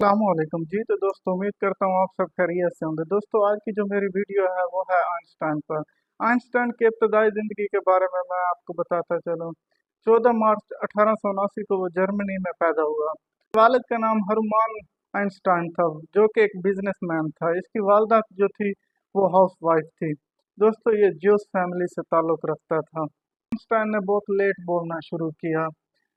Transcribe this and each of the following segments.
अस्सलाम वालेकुम जी। तो दोस्तों, उम्मीद करता हूँ आप सब खैरियत से होंगे। दोस्तों, आज की जो मेरी वीडियो है वो है आइंस्टाइन पर। आइंस्टाइन की इब्तदाई ज़िंदगी के बारे में मैं आपको बताता चलूँ। 14 मार्च 1879 को वो जर्मनी में पैदा हुआ। वालिद का नाम हर्मान आइंस्टाइन था, जो कि एक बिजनेसमैन था। इसकी वालदा जो थी वो हाउस वाइफ थी। दोस्तों, ये ज्यूस फैमिली से ताल्लुक़ रखता था। आइंस्टाइन ने बहुत लेट बोलना शुरू किया।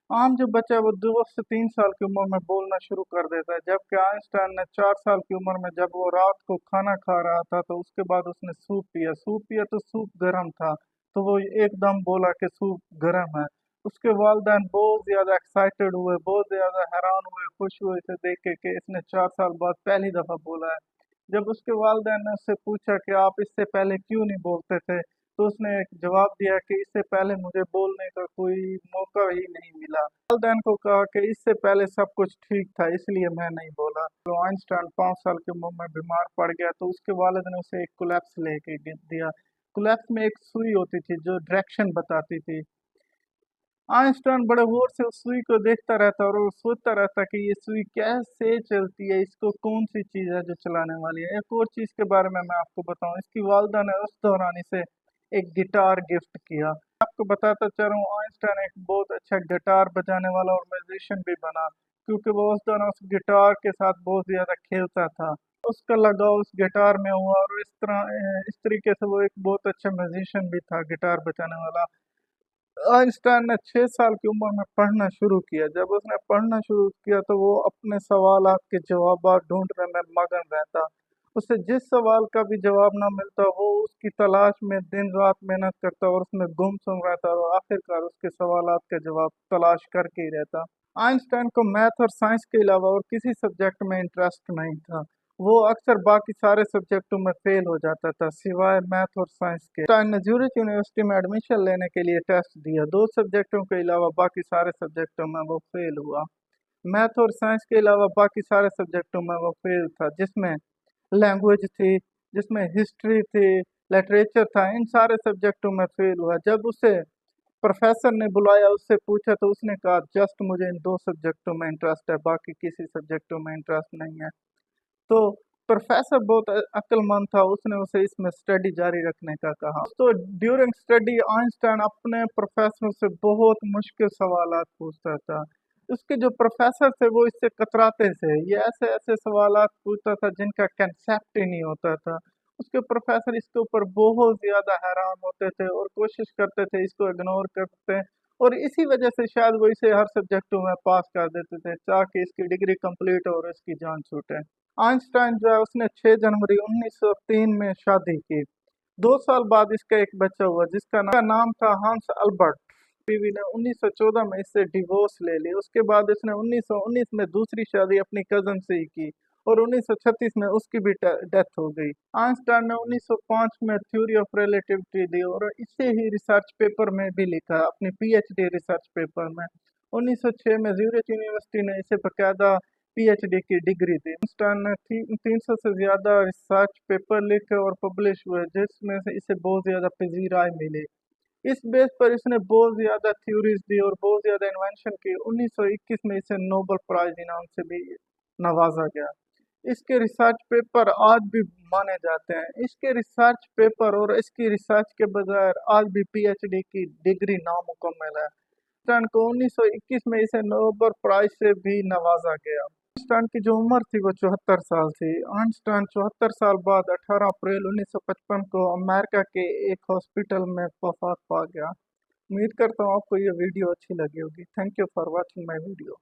आम जो बच्चा है वो 2 से 3 साल की उम्र में बोलना शुरू कर देता है, जबकि आइंस्टाइन ने 4 साल की उम्र में, जब वो रात को खाना खा रहा था, तो उसके बाद उसने सूप पिया तो सूप गर्म था, तो वो एकदम बोला कि सूप गर्म है। उसके वालिदैन बहुत ज़्यादा एक्साइटेड हुए, बहुत ज़्यादा हैरान हुए, खुश हुए इसे देख के कि इसने 4 साल बाद पहली दफ़ा बोला है। जब उसके वालिदैन ने उससे पूछा कि आप इससे पहले क्यों नहीं बोलते थे, तो उसने एक जवाब दिया कि इससे पहले मुझे बोलने का कोई मौका ही नहीं मिला। वालिदैन को कहा कि इससे पहले सब कुछ ठीक था, इसलिए मैं नहीं बोला। तो आइंस्टाइन 5 साल की उम्र में बीमार पड़ गया, तो उसके वालिद ने उसे एक कोलैप्स लेके दिया। कोलैप्स में एक सुई होती थी जो डायरेक्शन बताती थी। आइंस्टाइन बड़े गौर से उस सुई को देखता रहता और वो सोचता रहता कि ये सुई कैसे चलती है, इसको कौन सी चीज़ है जो चलाने वाली है। एक और चीज़ के बारे में मैं आपको बताऊं, इसकी वालदा ने उस दौरान इसे एक गिटार गिफ्ट किया। आपको बताता चल रहा हूँ, आइंस्टाइन एक बहुत अच्छा गिटार बजाने वाला और म्यूजिशियन भी बना, क्योंकि वो उस दौरान उस गिटार के साथ बहुत ज़्यादा खेलता था। उसका लगाव उस गिटार में हुआ और इस तरीके से वो एक बहुत अच्छा म्यूजिशियन भी था, गिटार बजाने वाला। आइंस्टाइन ने 6 साल की उम्र में पढ़ना शुरू किया। जब उसने पढ़ना शुरू किया तो वो अपने सवालात के जवाब ढूंढने में मगन रहता। उसे जिस सवाल का भी जवाब ना मिलता, वो उसकी तलाश में दिन रात मेहनत करता और उसमें गुमसुम रहता और आखिरकार उसके सवालात के जवाब तलाश करके ही रहता। आइंस्टाइन को मैथ और साइंस के अलावा और किसी सब्जेक्ट में इंटरेस्ट नहीं था। वो अक्सर बाकी सारे सब्जेक्टों में फेल हो जाता था, सिवाय मैथ और साइंस के। आइंस्टाइन ने ज्यूरिच यूनिवर्सिटी में एडमिशन लेने के लिए टेस्ट दिया। 2 सब्जेक्टों के अलावा बाकी सारे सब्जेक्टों में वो फेल हुआ। मैथ और साइंस के अलावा बाकी सारे सब्जेक्टों में वो फेल था, जिसमें लैंग्वेज थी, जिसमें हिस्ट्री थी, लिटरेचर था। इन सारे सब्जेक्टों में फेल हुआ। जब उसे प्रोफेसर ने बुलाया, उससे पूछा, तो उसने कहा जस्ट मुझे इन 2 सब्जेक्टों में इंटरेस्ट है, बाकी किसी सब्जेक्टों में इंटरेस्ट नहीं है। तो प्रोफेसर बहुत अक्लमंद था, उसने उसे इसमें स्टडी जारी रखने का कहा। तो ड्यूरिंग स्टडी आइंस्टाइन अपने प्रोफेसर से बहुत मुश्किल सवालात पूछता था। उसके जो प्रोफेसर थे वो इससे कतराते थे, ये ऐसे ऐसे सवालात पूछता था जिनका कंसेप्ट ही नहीं होता था। उसके प्रोफेसर इसके ऊपर बहुत ज़्यादा हैरान होते थे और कोशिश करते थे इसको इग्नोर करते, और इसी वजह से शायद वो इसे हर सब्जेक्टों में पास कर देते थे, ताकि इसकी डिग्री कंप्लीट हो और इसकी जान छूटे। आइंस्टाइन जो है उसने 6 जनवरी 1903 में शादी की। 2 साल बाद इसका एक बच्चा हुआ जिसका नाम था हांस अल्बर्ट। बीवी ने 1914 में इससे डिवोर्स ले ली। उसके बाद इसने 1919 में दूसरी शादी अपनी कजन से ही की और 1936 में उसकी भी डेथ हो गई। आइंस्टाइन ने 1905 में थ्योरी ऑफ रिलेटिविटी दी और इसे ही रिसर्च पेपर में भी लिखा, अपनी पीएचडी रिसर्च पेपर में। 1906 में ज्यूरिच यूनिवर्सिटी ने इसे बकायदा पीएचडी की डिग्री दी। आइंस्टाइन ने 300 से ज़्यादा रिसर्च पेपर लिखे और पब्लिश हुए, जिसमें से इसे बहुत ज़्यादा पजीराई मिली। इस बेस पर इसने बहुत ज़्यादा थ्योरीज दी और बहुत ज़्यादा इन्वेंशन की। 1921 में इसे नोबेल प्राइज इनाम से भी नवाजा गया। इसके रिसर्च पेपर आज भी माने जाते हैं। इसके रिसर्च पेपर और इसकी रिसर्च के बगैर आज भी पीएचडी की डिग्री नामुकम्मल है। आइंस्टाइन को 1921 में इसे नोबेल प्राइज से भी नवाजा गया। आइंस्टाइन की जो उम्र थी वो 74 साल थी। आइंस्टाइन 74 साल बाद 18 अप्रैल 1955 को अमेरिका के एक हॉस्पिटल में वफात पा गया। उम्मीद करता हूँ आपको ये वीडियो अच्छी लगी होगी। Thank you for watching my video.